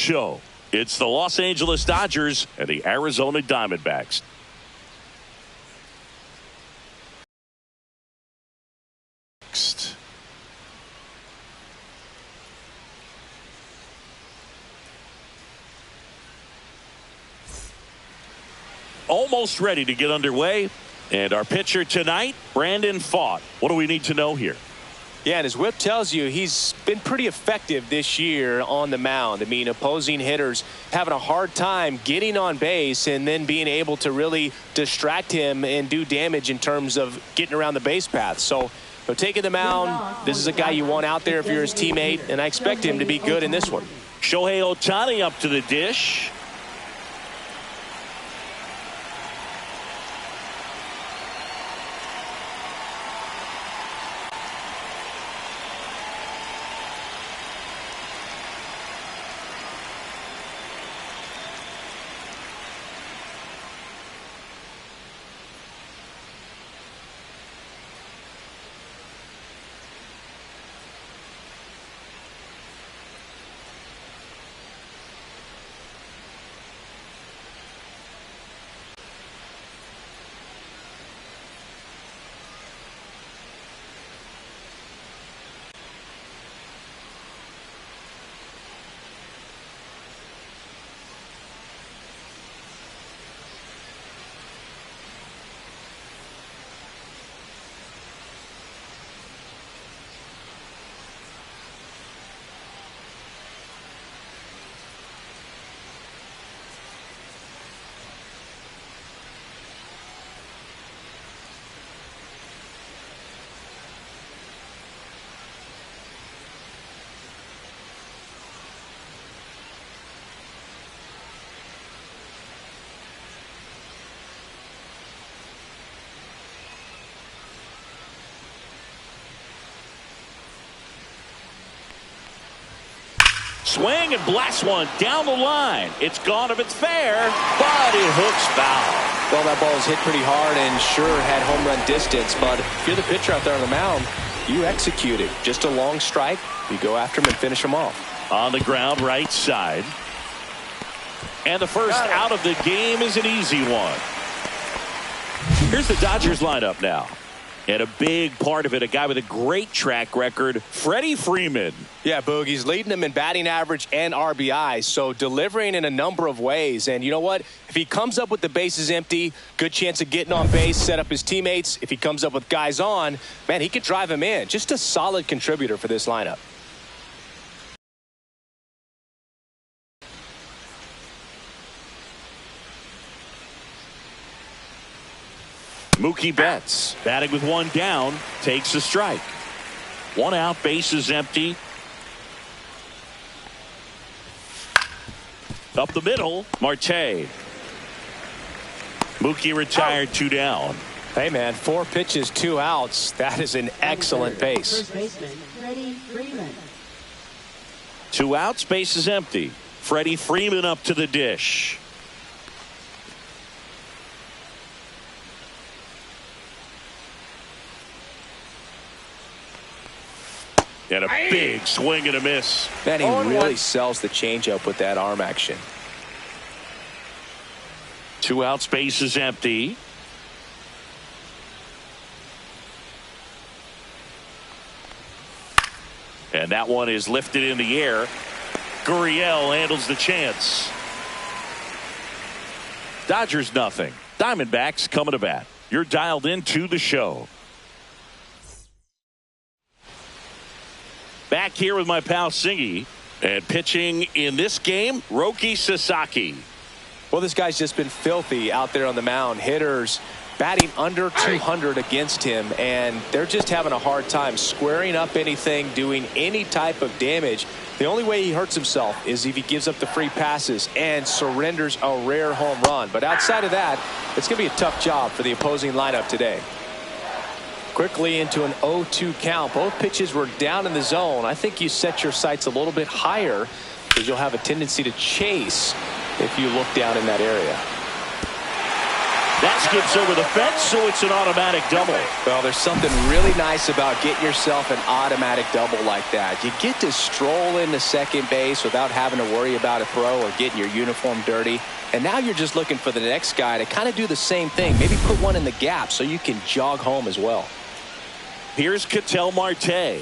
show. It's the Los Angeles Dodgers and the Arizona Diamondbacks. Next. Almost ready to get underway. And our pitcher tonight, Brandon Pfaadt. What do we need to know here? Yeah, and his whip tells you he's been pretty effective this year on the mound. I mean, opposing hitters having a hard time getting on base and then being able to really distract him and do damage in terms of getting around the base path. So, taking the mound, this is a guy you want out there if you're his teammate, and I expect him to be good in this one. Shohei Ohtani up to the dish. Swing and blast one down the line. It's gone if it's fair, but it hooks foul. Well, that ball was hit pretty hard and sure had home run distance, but if you're the pitcher out there on the mound, you execute it. Just a long strike. You go after him and finish him off. On the ground, right side. And the first out of the game is an easy one. Here's the Dodgers lineup now. And a big part of it, a guy with a great track record, Freddie Freeman. Yeah, Boog, he's leading them in batting average and RBI, so delivering in a number of ways. And you know what? If he comes up with the bases empty, good chance of getting on base, set up his teammates. If he comes up with guys on, man, he could drive him in. Just a solid contributor for this lineup. Mookie Betts batting with one down, takes a strike. One out, base is empty. Up the middle, Marte. Mookie retired, two down. Hey, man, 4 pitches, 2 outs. That is an excellent pace. 2 outs, base is empty. Freddie Freeman up to the dish. And a big swing and a miss. Man, he really sells the changeup with that arm action. 2 outs, base is empty. And that one is lifted in the air. Gurriel handles the chance. Dodgers nothing. Diamondbacks coming to bat. You're dialed into the show. Back here with my pal Singy, and pitching in this game, Roki Sasaki. Well, this guy's just been filthy out there on the mound. Hitters batting under 200 against him, and they're just having a hard time squaring up anything, doing any type of damage. The only way he hurts himself is if he gives up the free passes and surrenders a rare home run. But outside of that, it's going to be a tough job for the opposing lineup today. Quickly into an 0-2 count. Both pitches were down in the zone. I think you set your sights a little bit higher because you'll have a tendency to chase if you look down in that area. That skips over the fence, so it's an automatic double. Well, there's something really nice about getting yourself an automatic double like that. You get to stroll into second base without having to worry about a throw or getting your uniform dirty. And now you're just looking for the next guy to kind of do the same thing. Maybe put one in the gap so you can jog home as well. Here's Ketel Marte.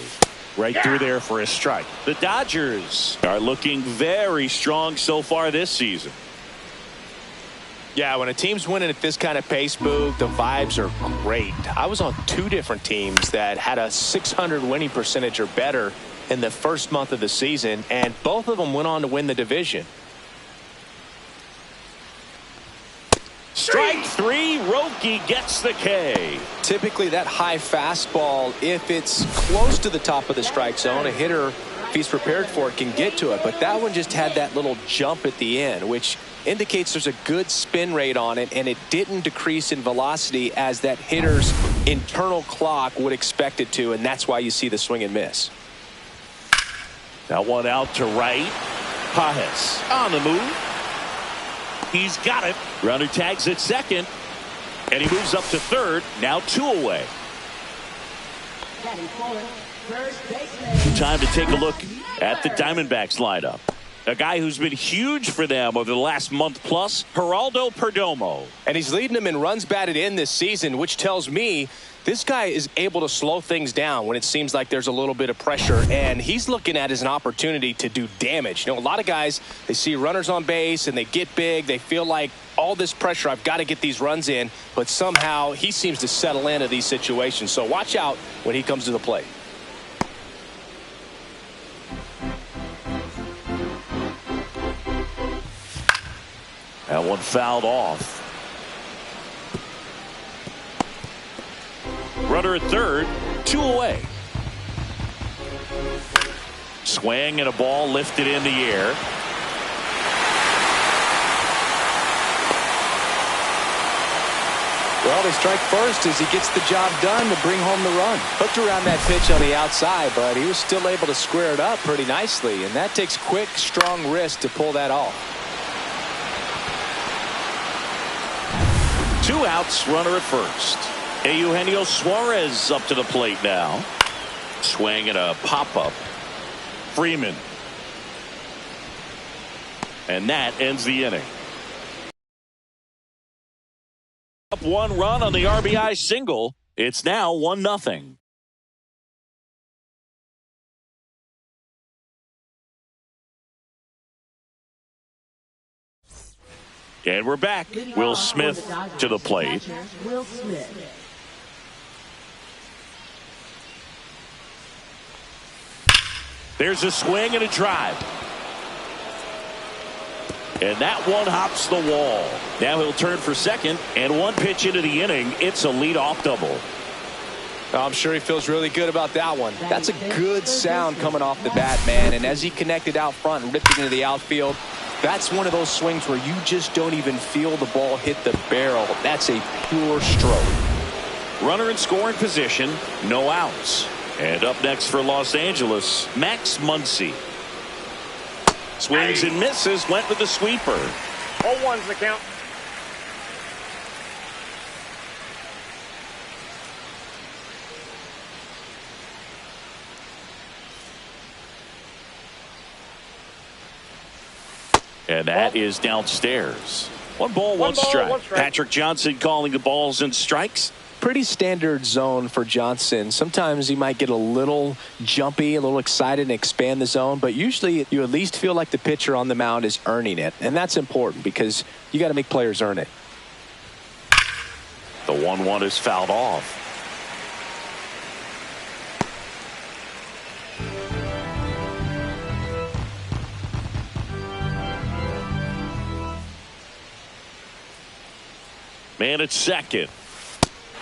Right through there for a strike. The Dodgers are looking very strong so far this season. Yeah, when a team's winning at this kind of pace, Boog, the vibes are great. I was on 2 different teams that had a .600 winning percentage or better in the first month of the season, and both of them went on to win the division. Strike 3, Roki gets the K. Typically that high fastball, if it's close to the top of the strike zone, a hitter, if he's prepared for it, can get to it. But that one just had that little jump at the end, which indicates there's a good spin rate on it, and it didn't decrease in velocity as that hitter's internal clock would expect it to, and that's why you see the swing and miss. That one out to right. Pajes on the move. He's got it. Runner tags at second, and he moves up to third. Now 2 away. Time to take a look at the Diamondbacks lineup. A guy who's been huge for them over the last month plus, Geraldo Perdomo. And he's leading them in runs batted in this season, which tells me this guy is able to slow things down when it seems like there's a little bit of pressure, and he's looking at it as an opportunity to do damage. You know, a lot of guys, they see runners on base and they get big. They feel like all this pressure, I've got to get these runs in, but somehow he seems to settle into these situations. So watch out when he comes to the plate. That one fouled off. Runner at third, 2 away. Swing and a ball lifted in the air. Well, they strike first as he gets the job done to bring home the run. Hooked around that pitch on the outside, but he was still able to square it up pretty nicely, and that takes quick, strong wrist to pull that off. 2 outs, runner at first. Eugenio Suarez up to the plate now. Swing and a pop-up. Freeman. And that ends the inning. Up 1 run on the RBI single. It's now 1-0. And we're back. Will Smith to the plate. There's a swing and a drive. And that one hops the wall. Now he'll turn for second, and 1 pitch into the inning, it's a leadoff double. I'm sure he feels really good about that one. That's a good sound coming off the bat, man. And as he connected out front and ripped it into the outfield, that's one of those swings where you just don't even feel the ball hit the barrel. That's a pure stroke. Runner in scoring position, no outs. And up next for Los Angeles, Max Muncy. Swings and misses, went with the sweeper. 0-1's the count. And that is downstairs. 1 ball, 1 strike. Patrick Johnson calling the balls and strikes. Pretty standard zone for Johnson. Sometimes he might get a little jumpy, a little excited and expand the zone, but usually you at least feel like the pitcher on the mound is earning it, and that's important because you got to make players earn it. The 1-1 is fouled off. Man at second.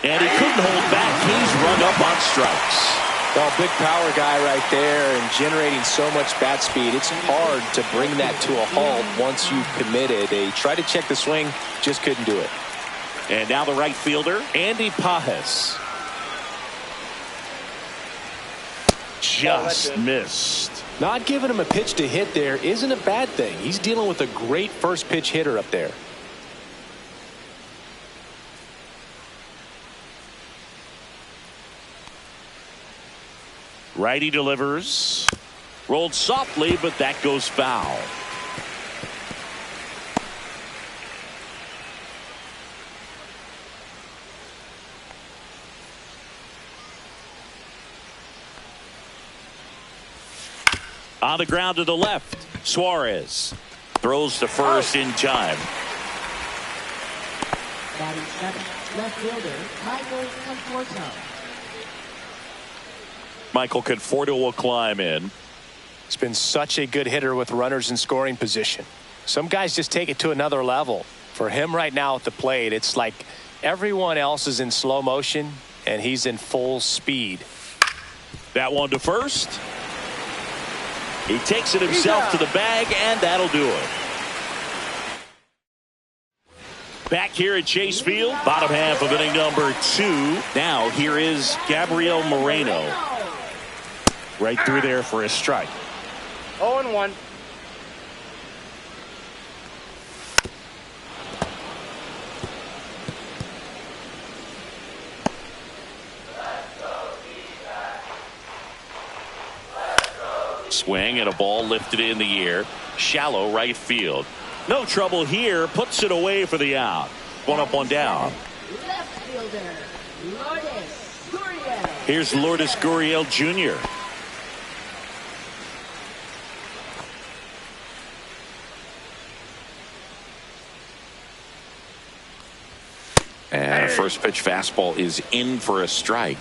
And he couldn't hold back. He's run up on strikes. Well, big power guy right there and generating so much bat speed. It's hard to bring that to a halt once you've committed. They tried to check the swing, just couldn't do it. And now the right fielder, Andy Pajes. Just missed. Not giving him a pitch to hit there isn't a bad thing. He's dealing with a great first pitch hitter up there. Righty delivers. Rolled softly, but that goes foul. On the ground to the left. Suarez throws to first in time. Batting seventh, left fielder Michael Conforto. Michael Conforto will climb in. He's been such a good hitter with runners in scoring position. Some guys just take it to another level. For him right now at the plate, it's like everyone else is in slow motion and he's in full speed. That one to first. He takes it himself to the bag, and that'll do it. Back here at Chase Field, bottom half of inning number 2. Now here is Gabriel Moreno. Right through there for a strike. 0-1. Swing and a ball lifted in the air. Shallow right field. No trouble here. Puts it away for the out. One up, one down. Left fielder Lourdes Gurriel. Here's Lourdes Gurriel Jr. And a first pitch fastball is in for a strike.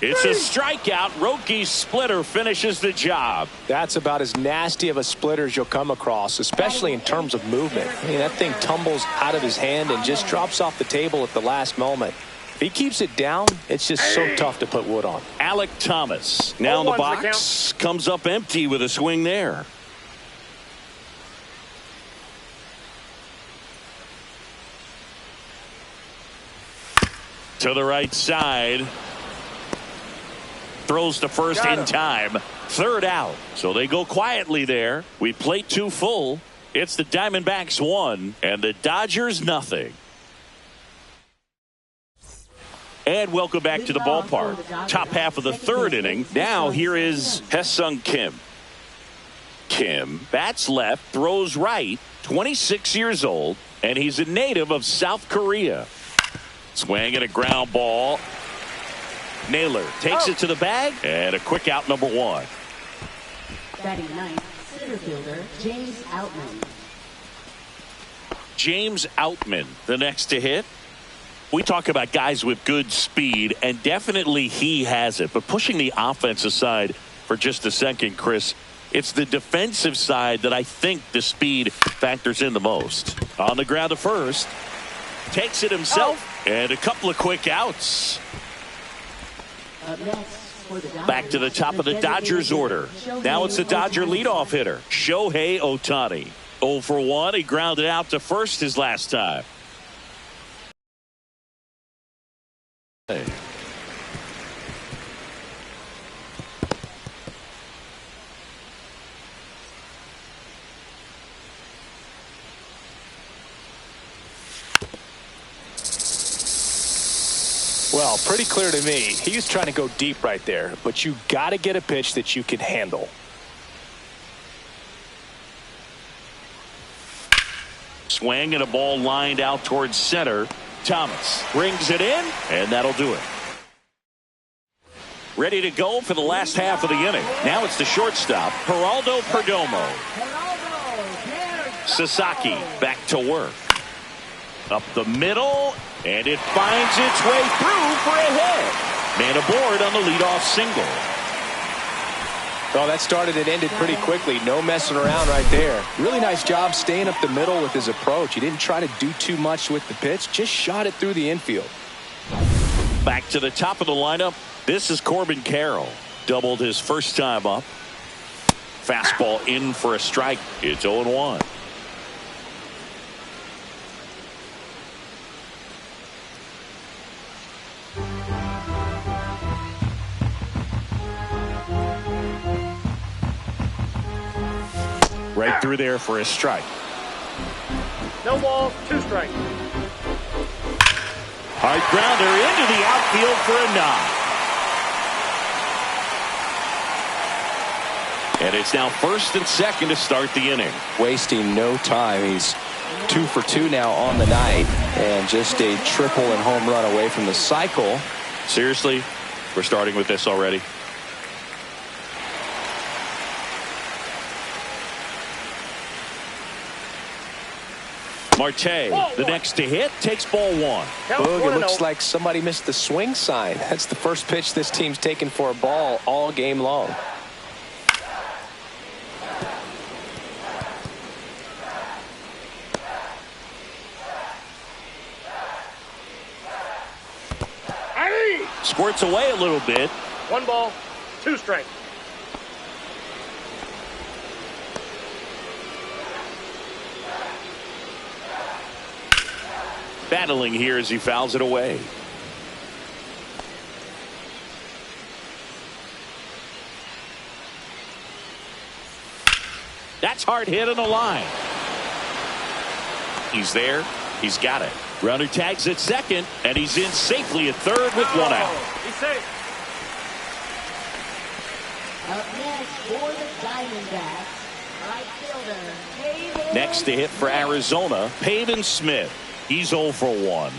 It's a strikeout. Roki's splitter finishes the job. That's about as nasty of a splitter as you'll come across, especially in terms of movement. I mean, that thing tumbles out of his hand and just drops off the table at the last moment. If he keeps it down, it's just so tough to put wood on. Alec Thomas now in the box. Comes up empty with a swing there. To the right side. Throws to first in time. Third out. So they go quietly there. We plate 2 full. It's the Diamondbacks 1 and the Dodgers nothing. And welcome back to the ballpark. Top half of the 3rd inning. Now here is Haesung Kim. Kim bats left, throws right, 26 years old, and he's a native of South Korea. Swing and a ground ball. Naylor takes it to the bag, and a quick out, number 1. Batting ninth, center fielder James Outman. James Outman, the next to hit. We talk about guys with good speed, and definitely he has it. But pushing the offense aside for just a second, Chris, it's the defensive side that I think the speed factors in the most. On the ground to first. Takes it himself, and a couple of quick outs. Back to the top of the Dodgers order. Now it's the Dodger leadoff hitter, Shohei Ohtani. 0 for 1. He grounded out to first his last time. Well, pretty clear to me. He's trying to go deep right there, but you got to get a pitch that you can handle. Swing and a ball lined out towards center. Thomas brings it in, and that'll do it. Ready to go for the last half of the inning. Now it's the shortstop, Geraldo Perdomo. Sasaki back to work. Up the middle, and it finds its way through for a hit. Man aboard on the leadoff single. Well, that started and ended pretty quickly. No messing around right there. Really nice job staying up the middle with his approach. He didn't try to do too much with the pitch. Just shot it through the infield. Back to the top of the lineup. This is Corbin Carroll. Doubled his first time up. Fastball in for a strike. It's 0-1. Right through there for a strike. No balls, 2 strikes. Hard grounder into the outfield for a knock. And it's now first and second to start the inning. Wasting no time. He's 2 for 2 now on the night, and just a triple and home run away from the cycle. Seriously, we're starting with this already. Marte, the next to hit, takes ball 1. Boog, it looks like somebody missed the swing sign. That's the first pitch this team's taken for a ball all game long. Squirts away a little bit. 1 ball, 2 strikes. Battling here as he fouls it away. That's hard hit on the line. He's there. He's got it. Runner tags at second, and he's in safely at third with 1 out. He's safe. Up next for the Diamondbacks, right fielder, Pavin. Next to hit for Arizona, Pavin Smith. He's 0 for 1.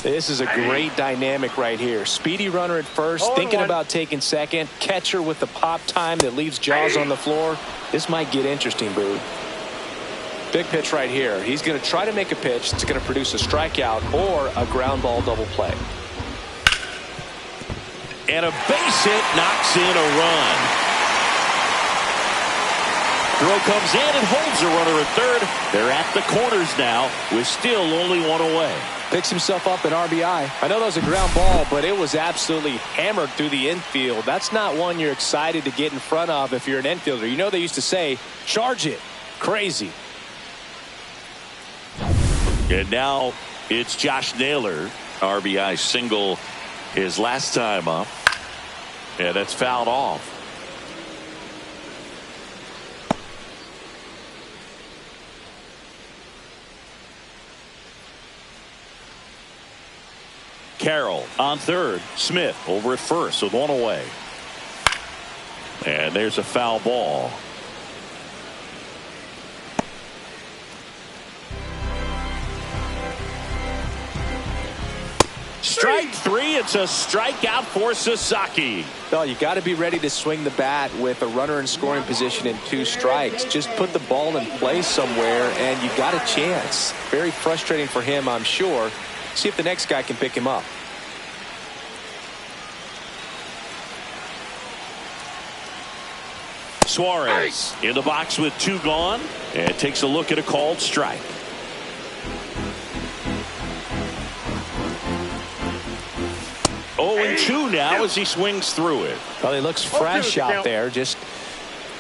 This is a great dynamic right here. Speedy runner at first, thinking about taking second. Catcher with the pop time that leaves Jaws on the floor. This might get interesting, Boo. Big pitch right here. He's going to try to make a pitch that's going to produce a strikeout or a ground ball double play. And a base hit knocks in a run. Throw comes in and holds the runner at third. They're at the corners now with still only 1 away. Picks himself up an RBI. I know that was a ground ball, but it was absolutely hammered through the infield. That's not one you're excited to get in front of if you're an infielder. You know they used to say, charge it. Crazy. And now it's Josh Naylor. RBI single his last time up. And that's fouled off. Carroll on third. Smith over at first with 1 away. And there's a foul ball. Strike 3. It's a strikeout for Sasaki. No, you got to be ready to swing the bat with a runner in scoring position and 2 strikes. Just put the ball in play somewhere and you got a chance. Very frustrating for him, I'm sure. See if the next guy can pick him up. Suarez in the box with 2 gone and takes a look at a called strike. Oh, and 2 now as he swings through it. Well, he looks fresh out there. Just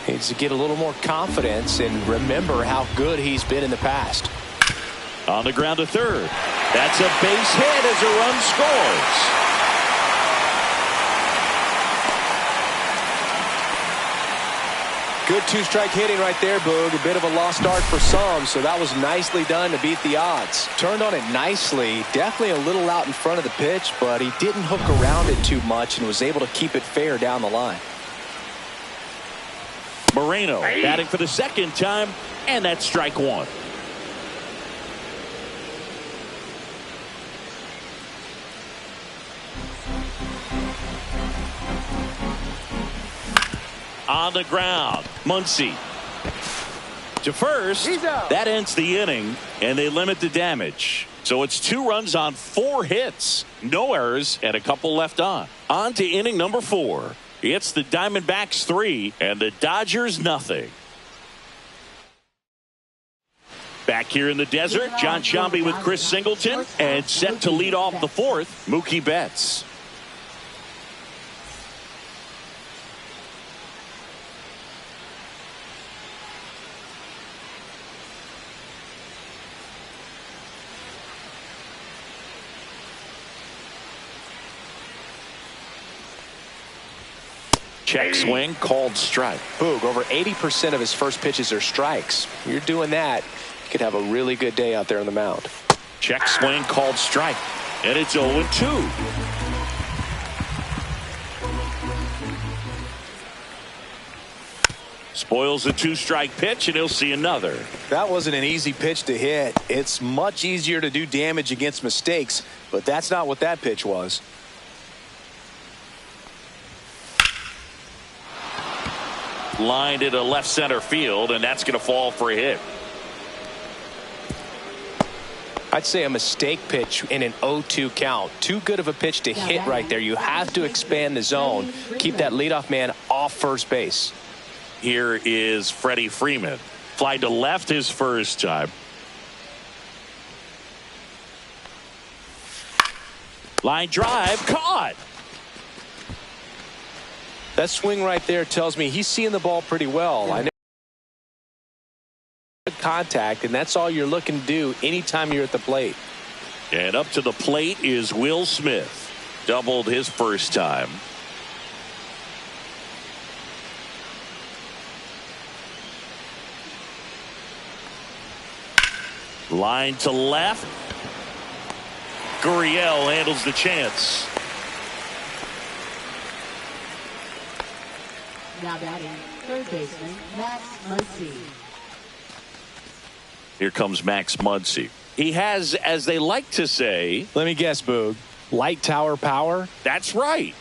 needs to get a little more confidence and remember how good he's been in the past. On the ground to third. That's a base hit as a run scores. Good 2-strike hitting right there, Boog. A bit of a lost start for some, so that was nicely done to beat the odds. Turned on it nicely. Definitely a little out in front of the pitch, but he didn't hook around it too much and was able to keep it fair down the line. Moreno batting for the second time, and that's strike 1. On the ground, Muncy to first. That ends the inning, and they limit the damage. So it's 2 runs on 4 hits, no errors, and a couple left on. On to inning number 4. It's the Diamondbacks 3 and the Dodgers nothing. Back here in the desert, John Shambi with Chris Singleton, and set to lead off the 4th, Mookie Betts. Check swing, called strike. Boog, over 80% of his first pitches are strikes. You're doing that, you could have a really good day out there on the mound. Check swing, called strike. And it's 0-2. Spoils a 2-strike pitch, and he'll see another. That wasn't an easy pitch to hit. It's much easier to do damage against mistakes, but that's not what that pitch was. Lined into left center field, and that's going to fall for a hit. I'd say a mistake pitch in an 0-2 count. Too good of a pitch to hit right there. You have to expand the zone. Keep that leadoff man off first base. Here is Freddie Freeman. Fly to left his first time. Line drive, caught. That swing right there tells me he's seeing the ball pretty well. I know contact, and that's all you're looking to do anytime you're at the plate. And up to the plate is Will Smith. Doubled his first time. Line to left. Gurriel handles the chance. Now batting, third baseman, Max Muncy. Here comes Max Muncy. He has, as they like to say... Let me guess, Boog. Light tower power? That's right.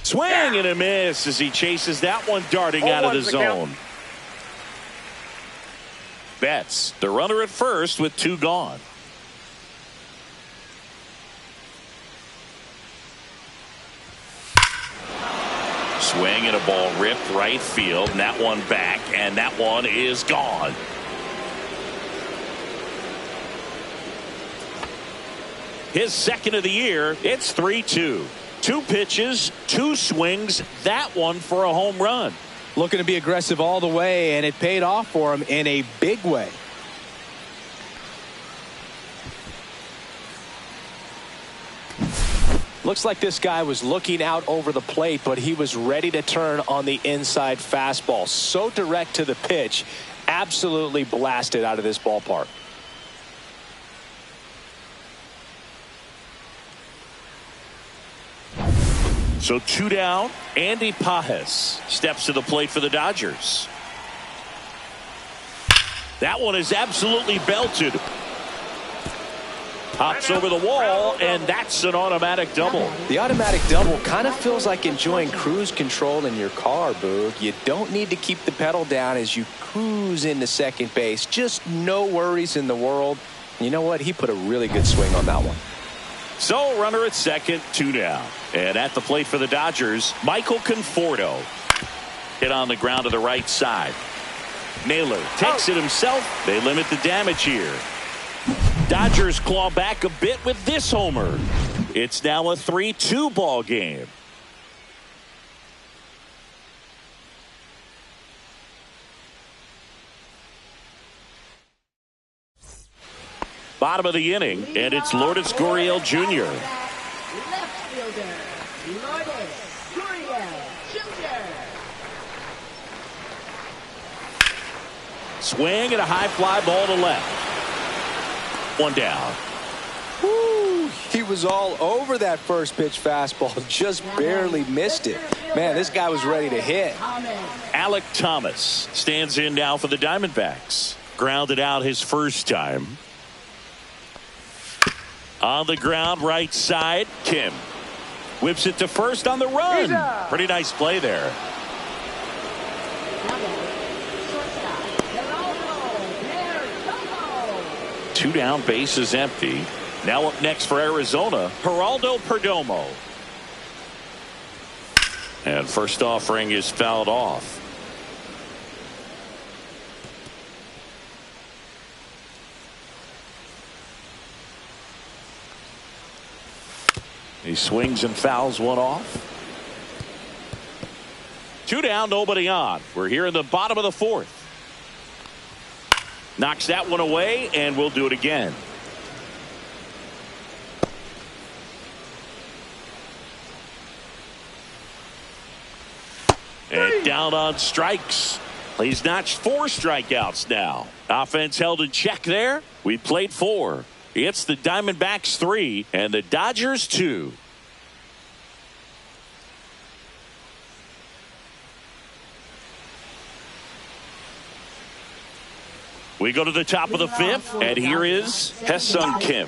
Swing and a miss as he chases that one darting out of the zone. Betts, the runner at first with 2 gone. Swing and a ball ripped right field, and that one back, and that one is gone. His second of the year. It's 3-2. 2 pitches, 2 swings, that one for a home run. Looking to be aggressive all the way, and it paid off for him in a big way. Looks like this guy was looking out over the plate, but he was ready to turn on the inside fastball. So direct to the pitch, absolutely blasted out of this ballpark. So 2 down. Andy Pajes steps to the plate for the Dodgers. That one is absolutely belted. Pops over the wall, and that's an automatic double. The automatic double kind of feels like enjoying cruise control in your car, Boog. You don't need to keep the pedal down as you cruise into second base. Just no worries in the world. You know what? He put a really good swing on that one. So runner at second, 2 down. And at the plate for the Dodgers, Michael Conforto. Hit on the ground to the right side. Naylor takes it himself. They limit the damage here. Dodgers claw back a bit with this homer. It's now a 3-2 ball game. Bottom of the inning, and it's Lourdes Gurriel Jr. Left fielder, Lourdes Gurriel Jr. Swing and a high fly ball to left. 1 down. Woo, he was all over that first pitch fastball, just barely missed it. Man, this guy was ready to hit. Alec Thomas stands in now for the Diamondbacks. Grounded out his first time. On the ground, right side, Kim. Whips it to first on the run. Pretty nice play there. 2 down, base is empty. Now up next for Arizona, Geraldo Perdomo. And first offering is fouled off. He swings and fouls one off. 2 down, nobody on. We're here in the bottom of the 4th. Knocks that one away, and we'll do it again. And down on strikes. He's notched 4 strikeouts now. Offense held in check there. We played 4. It's the Diamondbacks 3 and the Dodgers 2. We go to the top of the 5th, and here is Hae-Sung Kim.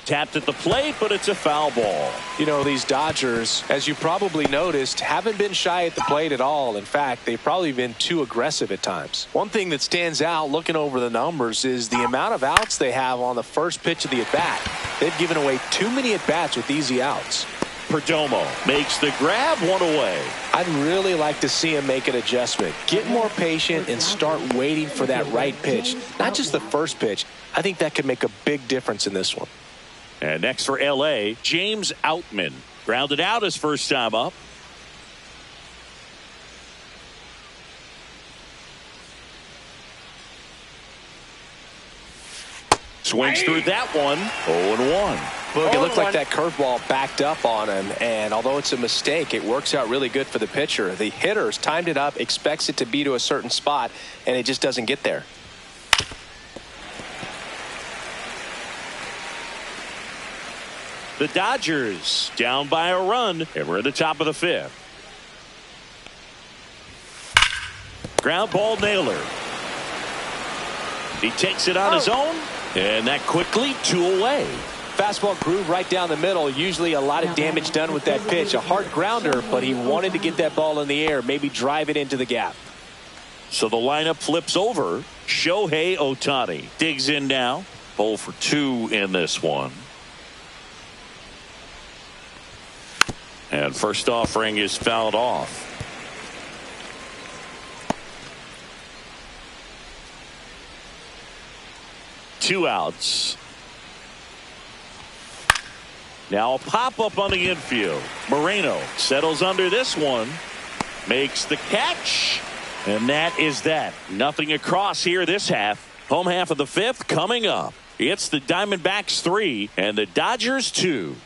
Tapped at the plate, but it's a foul ball. You know, these Dodgers, as you probably noticed, haven't been shy at the plate at all. In fact, they've probably been too aggressive at times. One thing that stands out looking over the numbers is the amount of outs they have on the first pitch of the at-bat. They've given away too many at-bats with easy outs. Perdomo makes the grab, 1 away. I'd really like to see him make an adjustment. Get more patient and start waiting for that right pitch. Not just the first pitch. I think that could make a big difference in this one. And next for L.A., James Outman. Grounded out his first time up. Swings through that one. 0-1. Look, it looked like that curveball backed up on him, and although it's a mistake, it works out really good for the pitcher. The hitter's timed it up, expects it to be to a certain spot, and it just doesn't get there. The Dodgers down by a run, and we're at the top of the 5th. Ground ball nailer. He takes it on his own, and that quickly 2 away. Fastball groove right down the middle. Usually a lot of damage done with that pitch. A hard grounder, but he wanted to get that ball in the air, maybe drive it into the gap. So the lineup flips over. Shohei Ohtani digs in now. 0 for 2 in this one. And first offering is fouled off. Two outs. Now a pop-up on the infield. Moreno settles under this one. Makes the catch. And that is that. Nothing across here this half. Home half of the 5th coming up. It's the Diamondbacks 3 and the Dodgers 2.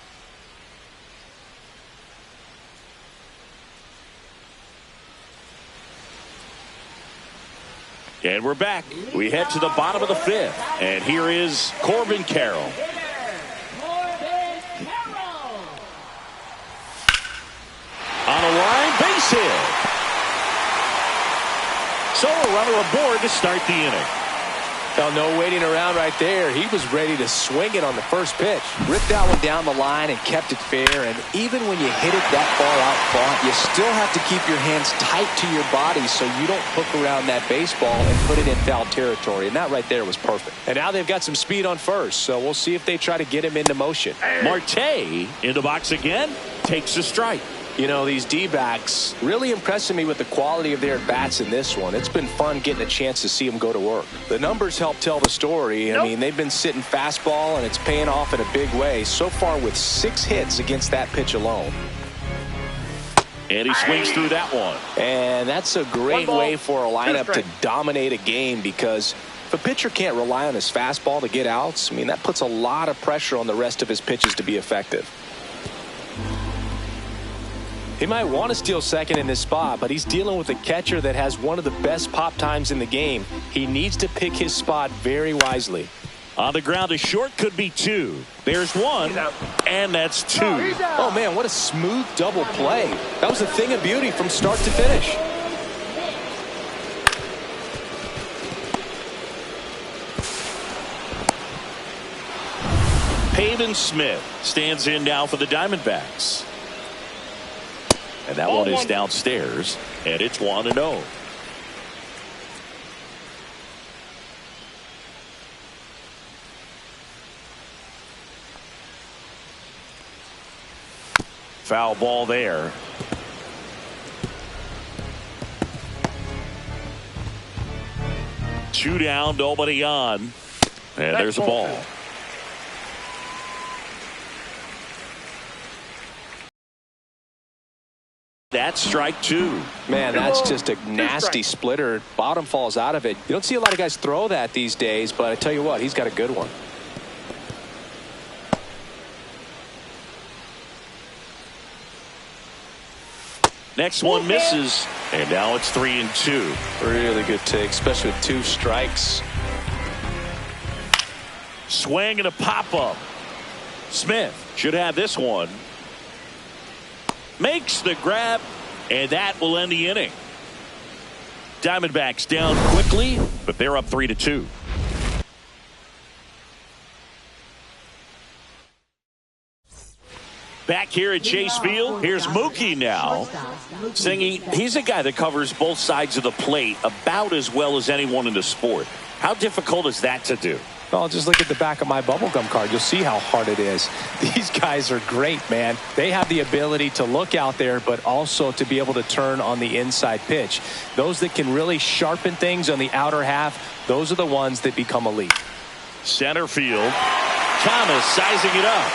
And we're back. We head to the bottom of the 5th. And here is Corbin Carroll. On a line, base hit. So a runner aboard to start the inning. Well, no waiting around right there. He was ready to swing it on the first pitch. Ripped that one down the line and kept it fair. And even when you hit it that far out front, you still have to keep your hands tight to your body so you don't hook around that baseball and put it in foul territory. And that right there was perfect. And now they've got some speed on first, so we'll see if they try to get him into motion. Marte in the box again, takes a strike. You know, these D-backs really impressing me with the quality of their bats in this one. It's been fun getting a chance to see them go to work. The numbers help tell the story. I mean, they've been sitting fastball, and it's paying off in a big way. So far with 6 hits against that pitch alone. And he swings through that one. And that's a great way for a lineup to dominate a game, because if a pitcher can't rely on his fastball to get outs, I mean, that puts a lot of pressure on the rest of his pitches to be effective. He might want to steal second in this spot, but he's dealing with a catcher that has one of the best pop times in the game. He needs to pick his spot very wisely. On the ground, a short could be 2. There's 1, and that's 2. Oh, man, what a smooth double play. That was a thing of beauty from start to finish. Pavin Smith stands in now for the Diamondbacks. And that one is downstairs, and it's 1-0. Foul ball there. Two down, nobody on. And there's a ball. That's strike two. Man, that's just a nasty splitter. Bottom falls out of it. You don't see a lot of guys throw that these days, but I tell you what, he's got a good one. Next one misses, and now it's 3-2. Really good take, especially with 2 strikes. Swing and a pop-up. Smith should have this one. Makes the grab, and that will end the inning. Diamondbacks down quickly, but they're up 3-2. Back here at Chase Field, here's Mookie now. Singing, he's a guy that covers both sides of the plate about as well as anyone in the sport. How difficult is that to do? Well, just look at the back of my bubblegum card. You'll see how hard it is. These guys are great, man. They have the ability to look out there, but also to be able to turn on the inside pitch. Those that can really sharpen things on the outer half, those are the ones that become elite. Center field. Thomas sizing it up.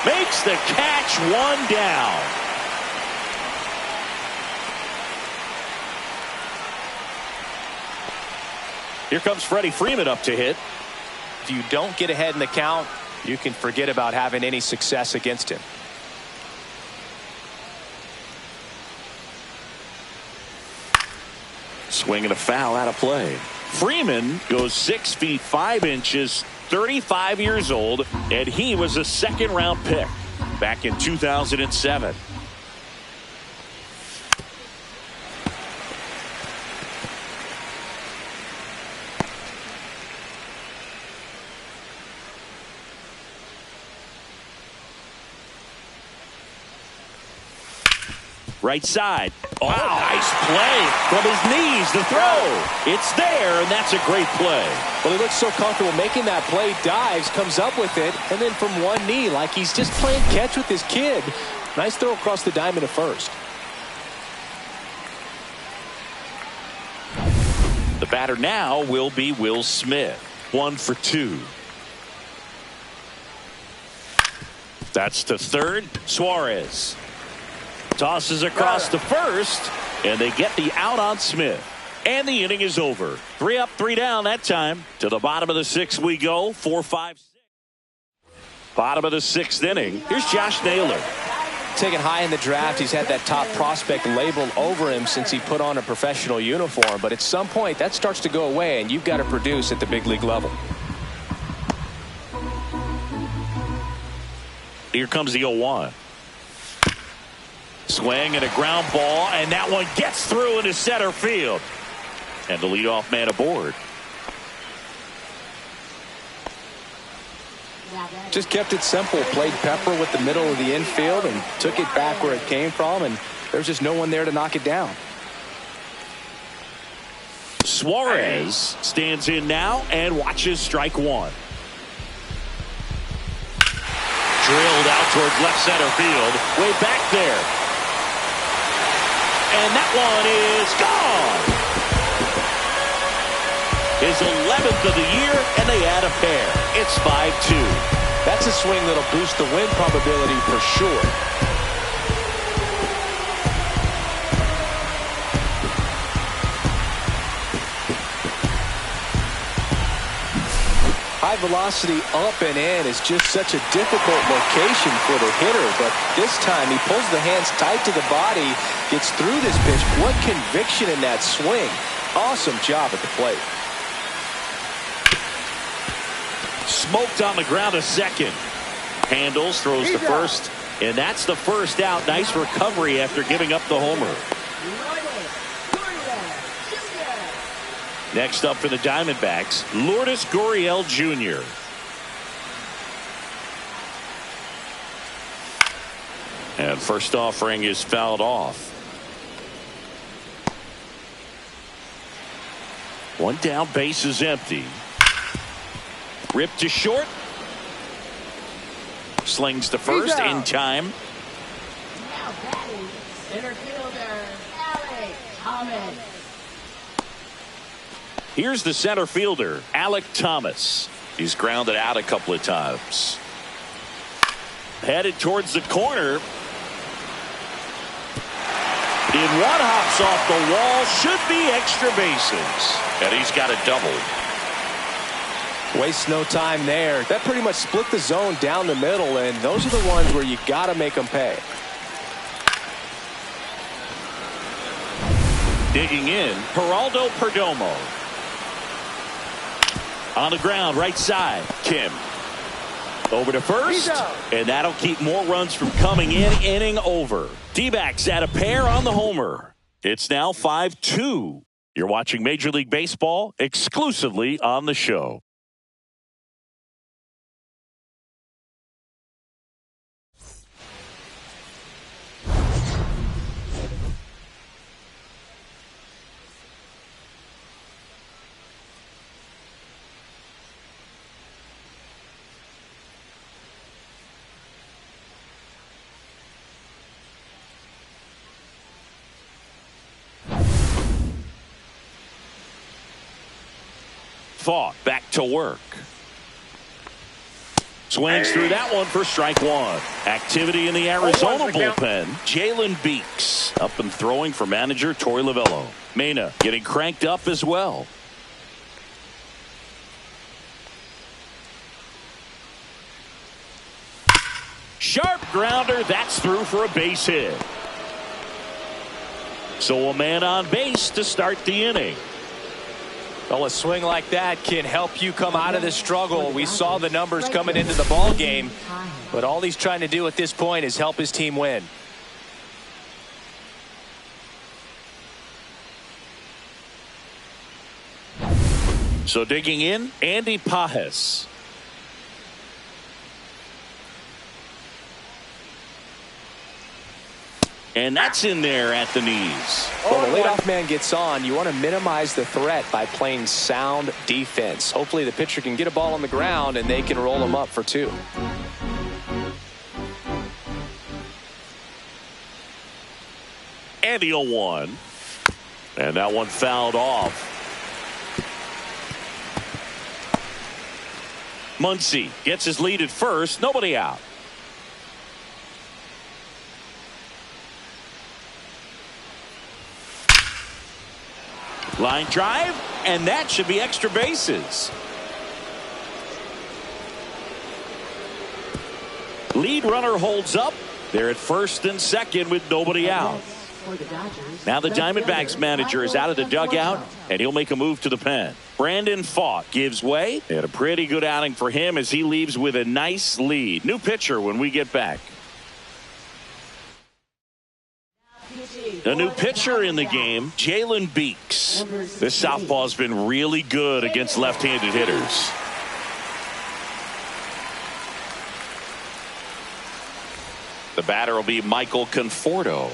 Makes the catch, one down. Here comes Freddie Freeman up to hit. If you don't get ahead in the count, you can forget about having any success against him. Swing and a foul out of play. Freeman goes 6 feet 5 inches, 35 years old, and he was a second-round pick back in 2007. Right side. Oh, wow. Nice play from his knees. The throw. It's there, and that's a great play. Well, he looks so comfortable making that play, dives, comes up with it, and then from one knee, like he's just playing catch with his kid. Nice throw across the diamond to first. The batter now will be Will Smith. 1 for 2. That's to third. Suarez tosses across to first, and they get the out on Smith. And the inning is over. 3 up, 3 down that time. To the bottom of the 6th we go. 4, 5, 6. Bottom of the 6th inning. Here's Josh Naylor. Taken high in the draft, he's had that top prospect labeled over him since he put on a professional uniform. But at some point, that starts to go away, and you've got to produce at the big league level. Here comes the 0-1. Swing and a ground ball, and that one gets through into center field. And the leadoff man aboard. Just kept it simple. Played pepper with the middle of the infield and took it back where it came from, and there's just no one there to knock it down. Suarez stands in now and watches strike one. Drilled out towards left center field. Way back there. And that one is gone. His 11th of the year, and they add a pair. It's 5-2. That's a swing that'll boost the win probability for sure. High velocity up and in is just such a difficult location for the hitter, but this time he pulls the hands tight to the body, gets through this pitch. What conviction in that swing. Awesome job at the plate. Smoked on the ground a second. Handles, throws to first, and that's the first out. Nice recovery after giving up the homer. Next up for the Diamondbacks, Lourdes Gurriel Jr. And first offering is fouled off. One down, base is empty. Ripped to short. Slings to first in time. Now batting, center fielder, Alex Thomas. Here's the center fielder, Alec Thomas. He's grounded out a couple of times. Headed towards the corner. In one, hops off the wall, should be extra bases. And he's got a double. Waste no time there. That pretty much split the zone down the middle, and those are the ones where you got to make them pay. Digging in, Geraldo Perdomo. On the ground, right side, Kim. Over to first, and that'll keep more runs from coming in. Inning over. D-backs at a pair on the homer. It's now 5-2. You're watching Major League Baseball exclusively on the show. Thought back to work. Swings through that one for strike one. Activity in the Arizona bullpen. Jalen Beeks up and throwing for manager Torey Lovullo. Mena getting cranked up as well. Sharp grounder. That's through for a base hit. So a man on base to start the inning. Well, a swing like that can help you come out of the struggle. We saw the numbers coming into the ball game, but all he's trying to do at this point is help his team win. So digging in, Andy Pajes. And that's in there at the knees. When the leadoff man gets on, you want to minimize the threat by playing sound defense. Hopefully the pitcher can get a ball on the ground and they can roll him up for two. And the 0-1. And that one fouled off. Muncy gets his lead at first. Nobody out. Line drive, and that should be extra bases. Lead runner holds up. They're at first and second with nobody out. Now the Diamondbacks manager is out of the dugout, and he'll make a move to the pen. Brandon Pfaadt gives way. And a pretty good outing for him as he leaves with a nice lead. New pitcher when we get back. A new pitcher in the game, Jalen Beeks. This southpaw's been really good against left-handed hitters. The batter will be Michael Conforto.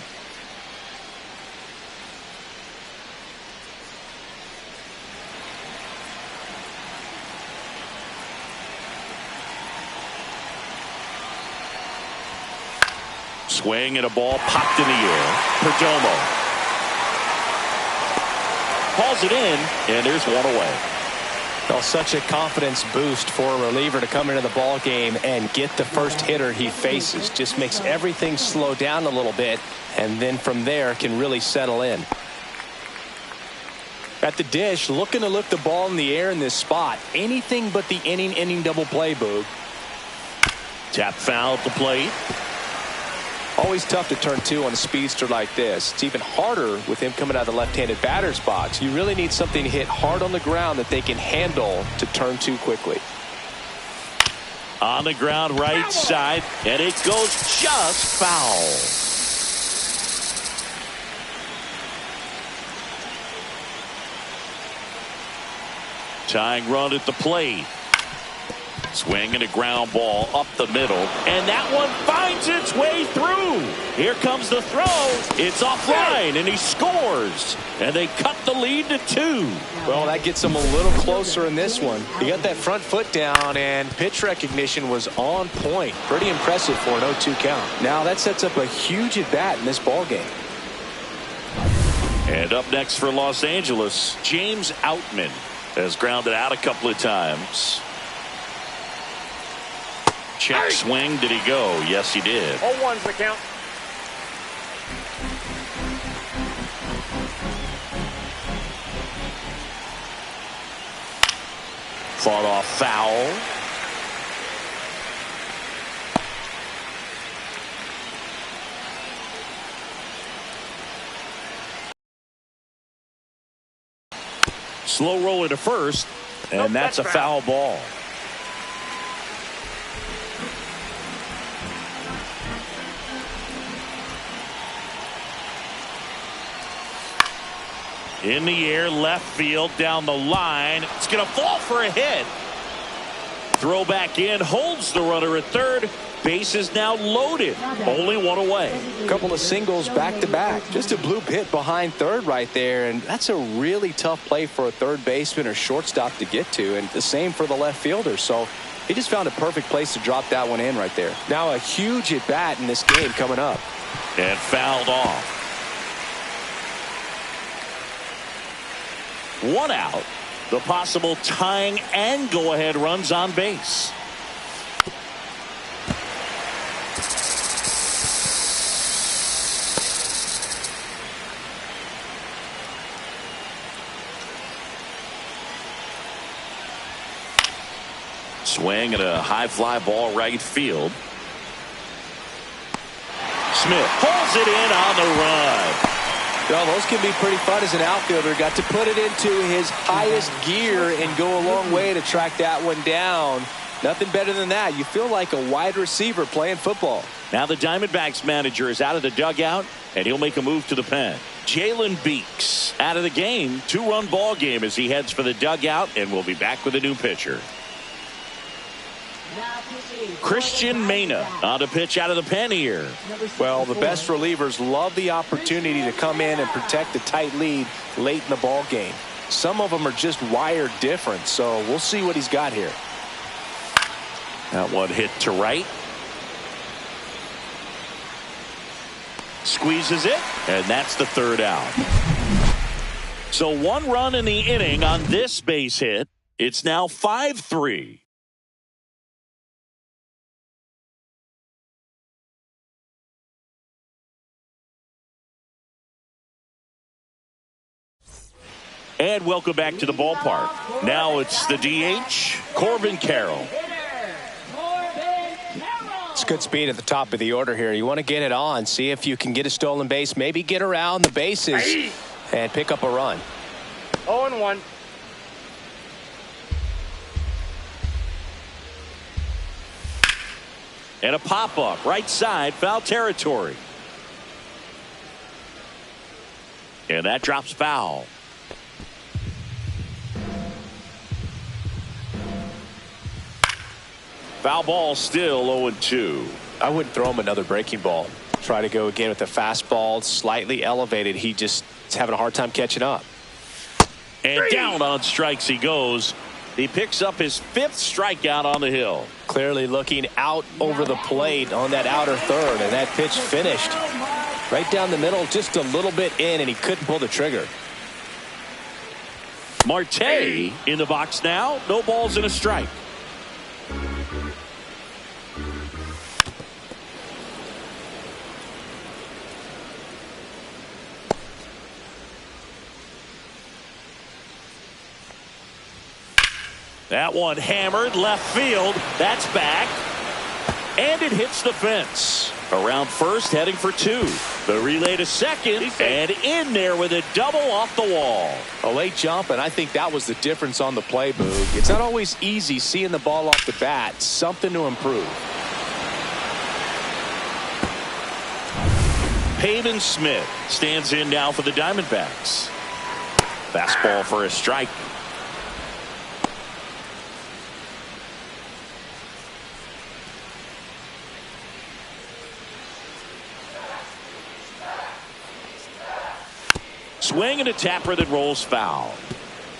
Swing and a ball popped in the air. Perdomo calls it in, and there's one away. Well, such a confidence boost for a reliever to come into the ball game and get the first hitter he faces. Just makes everything slow down a little bit, and then from there can really settle in. At the dish, looking to lift the ball in the air in this spot. Anything but the inning double play, Boog. Tap foul at the plate. Always tough to turn two on a speedster like this. It's even harder with him coming out of the left-handed batter's box. You really need something to hit hard on the ground that they can handle to turn two quickly. On the ground right side, and it goes just foul. Tying run at the plate. Swing and a ground ball up the middle, and that one finds its way through. Here comes the throw. It's offline, and he scores. And they cut the lead to 2. Well, that gets them a little closer in this one. He got that front foot down, and pitch recognition was on point. Pretty impressive for an 0-2 count. Now that sets up a huge at-bat in this ball game. And up next for Los Angeles, James Outman has grounded out a couple of times. Check swing. Did he go? Yes, he did. 0-1's the count. Fought off foul. Slow roll into first, and that's a foul ball. In the air, left field, down the line. It's going to fall for a hit. Throw back in, holds the runner at third. Base is now loaded. Only one away. A couple of singles back-to-back. Just a bloop hit behind third right there, and that's a really tough play for a third baseman or shortstop to get to, and the same for the left fielder. So he just found a perfect place to drop that one in right there. Now a huge at-bat in this game coming up. And fouled off. One out. The possible tying and go-ahead runs on base. Swing and a high fly ball right field. Smith pulls it in on the run. Well, those can be pretty fun as an outfielder. Got to put it into his highest gear and go a long way to track that one down. Nothing better than that. You feel like a wide receiver playing football. Now the Diamondbacks manager is out of the dugout, and he'll make a move to the pen. Jalen Beeks out of the game. 2-run ball game as he heads for the dugout, and we'll be back with a new pitcher. Christian Mena on to pitch out of the pen here. Well, the best relievers love the opportunity to come in and protect a tight lead late in the ball game. Some of them are just wired different, so we'll see what he's got here. That one hit to right. Squeezes it, and that's the third out. So 1 run in the inning on this base hit. It's now 5-3. And welcome back to the ballpark. Now it's the DH, Corbin Carroll. It's good speed at the top of the order here. You want to get it on, see if you can get a stolen base, maybe get around the bases and pick up a run. 0-1. And a pop-up, right side, foul territory. And that drops foul. Foul ball still 0-2. I wouldn't throw him another breaking ball. Try to go again with the fastball, slightly elevated. He just is having a hard time catching up. And down on strikes he goes. He picks up his 5th strikeout on the hill. Clearly looking out over the plate on that outer third, and that pitch finished right down the middle, just a little bit in, and he couldn't pull the trigger. Marte in the box now. No balls and a strike. That one hammered left field. That's back. And it hits the fence. Around first, heading for 2. The relay to second. And in there with a double off the wall. A late jump, and I think that was the difference on the play, Boog. It's not always easy seeing the ball off the bat. Something to improve. Pavin Smith stands in now for the Diamondbacks. Fastball for a strike. Swing and a tapper that rolls foul.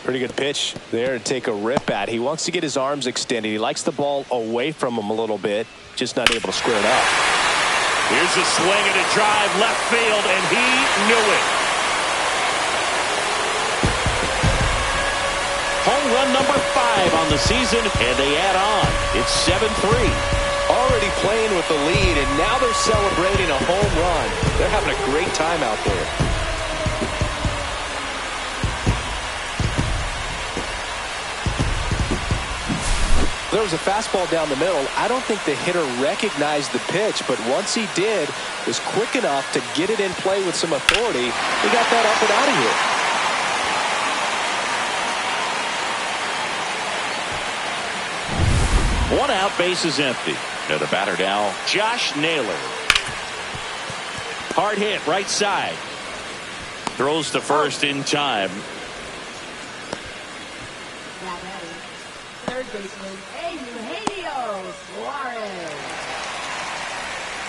Pretty good pitch there to take a rip at. He wants to get his arms extended. He likes the ball away from him a little bit, just not able to square it up. Here's a swing and a drive left field, and he knew it. Home run number 5 on the season, and they add on. It's 7-3. Already playing with the lead, and now they're celebrating a home run. They're having a great time out there. There was a fastball down the middle. I don't think the hitter recognized the pitch, but once he did, was quick enough to get it in play with some authority. He got that up and out of here. One out, base is empty. Now the batter now, Josh Naylor. Hard hit, right side. Throws to first in time. Third baseman, Eugenio Suarez.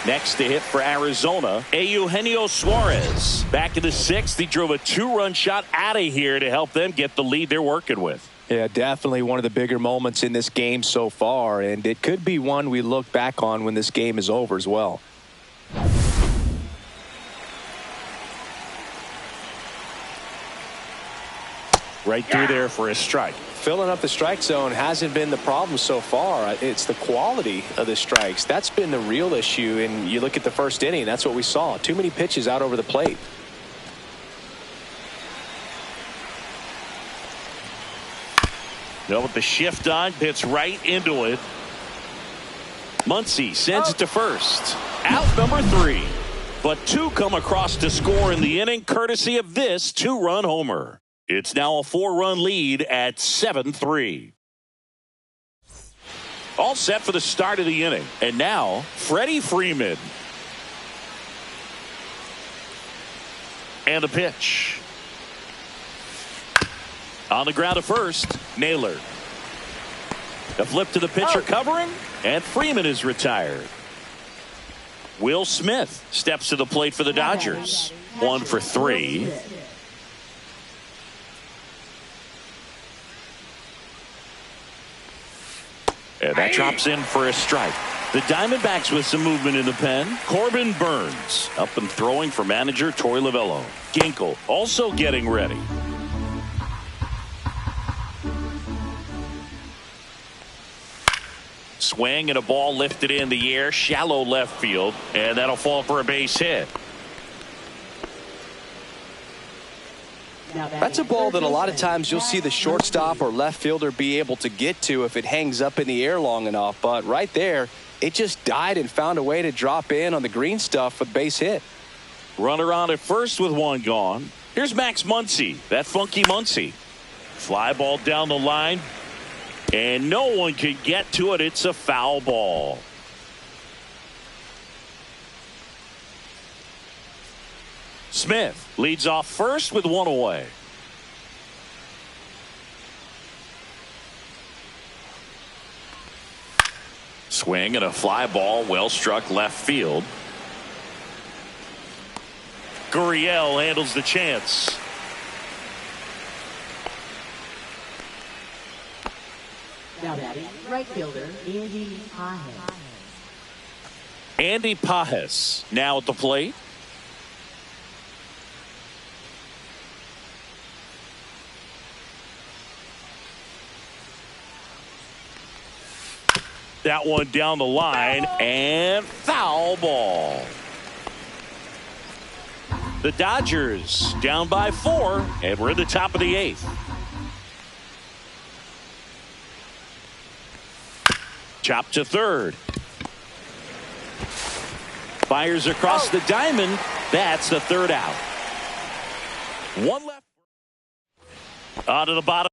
Next to hit for Arizona, Eugenio Suarez. Back in the sixth, he drove a two-run shot out of here to help them get the lead they're working with. Yeah, definitely one of the bigger moments in this game so far, and it could be one we look back on when this game is over as well. Right through there for a strike. Filling up the strike zone hasn't been the problem so far. It's the quality of the strikes. That's been the real issue. And you look at the first inning, that's what we saw. Too many pitches out over the plate. With the shift on, hits right into it. Muncy sends it to first. Out number 3. But 2 come across to score in the inning, courtesy of this 2-run homer. It's now a 4-run lead at 7-3. All set for the start of the inning. And now, Freddie Freeman. And a pitch. On the ground to first, Naylor. The flip to the pitcher covering, and Freeman is retired. Will Smith steps to the plate for the Dodgers. 1 for 3. And that drops in for a strike. The Diamondbacks with some movement in the pen. Corbin Burns up and throwing for manager Torey Lovullo. Ginkel also getting ready. Swing and a ball lifted in the air, shallow left field, and that'll fall for a base hit. That's a ball that a lot of times you'll see the shortstop or left fielder be able to get to if it hangs up in the air long enough. But right there, it just died and found a way to drop in on the green stuff with base hit. Runner on at first with 1 gone. Here's Max Muncy, that funky Muncy. Fly ball down the line, and no one can get to it. It's a foul ball. Smith leads off first with 1 away. Swing and a fly ball, well struck left field. Gurriel handles the chance. Now batting, right fielder, Andy Pajes. Andy Pajes now at the plate. That one down the line, and foul ball. The Dodgers down by 4, and we're at the top of the 8th. Chop to third. Fires across the diamond. That's the 3rd out. 1 left. Onto the bottom.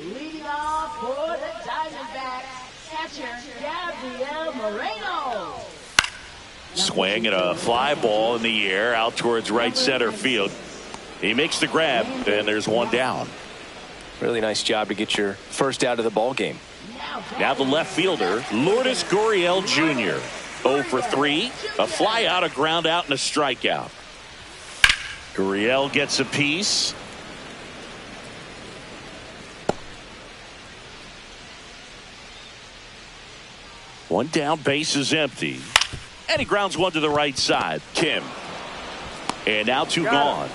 Leading off for the Diamondbacks, catcher Gabriel Moreno. Swing and a fly ball in the air out towards right center field. He makes the grab, and there's 1 down. Really nice job to get your first out of the ball game. Now the left fielder, Lourdes Gurriel Jr. 0 for 3. A fly out, a ground out, and a strikeout. Gurriel gets a piece. One down, base is empty. And he grounds one to the right side. Kim. And now 2 gone.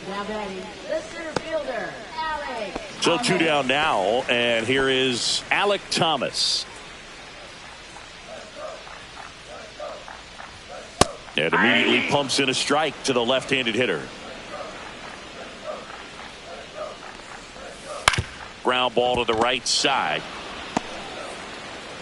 Now batting, the center fielder, Alex. So 2 down now, and here is Alec Thomas. And immediately pumps in a strike to the left-handed hitter. Ground ball to the right side.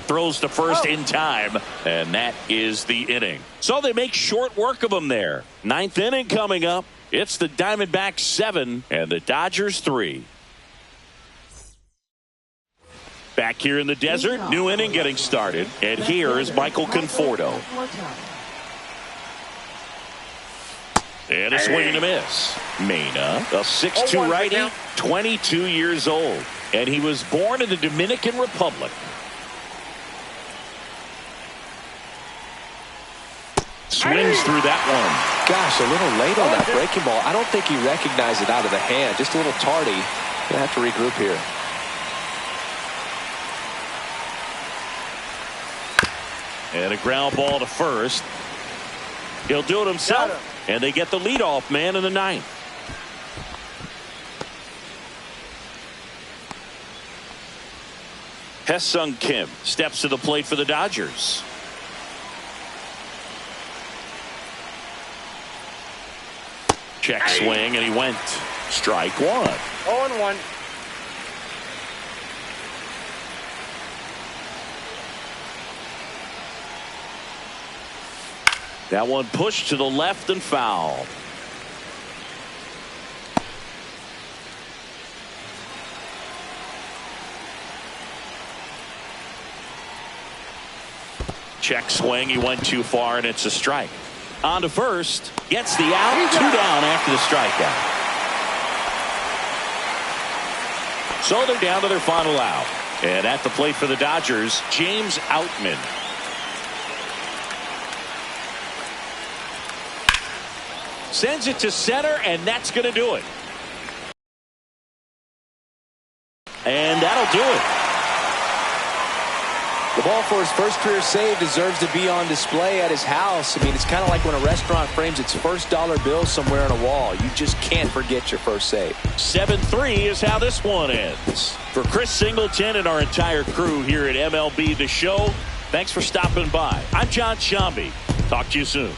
Throws to first in time, and that is the inning. So they make short work of him there. Ninth inning coming up. It's the Diamondbacks 7 and the Dodgers 3. Back here in the desert, new inning getting started. And here is Michael Conforto. And a swing and a miss. Mena, a 6'2 righty, 22 years old. And he was born in the Dominican Republic. Swings through that one. Gosh, a little late on that breaking ball. I don't think he recognized it out of the hand. Just a little tardy. Gonna have to regroup here. And a ground ball to first. He'll do it himself. And they get the leadoff man in the ninth. Hesung Kim steps to the plate for the Dodgers. Check swing, and he went. Strike one. 0-1. That one pushed to the left and foul. Check swing. He went too far, and it's a strike. On to first. Gets the out. 2 down after the strikeout. So they're down to their final out. And at the plate for the Dodgers, James Outman. Sends it to center, and that's going to do it. And that'll do it. The ball for his first career save deserves to be on display at his house. I mean, it's kind of like when a restaurant frames its first dollar bill somewhere on a wall. You just can't forget your first save. 7-3 is how this one ends. For Chris Singleton and our entire crew here at MLB The Show, thanks for stopping by. I'm John Shambi. Talk to you soon.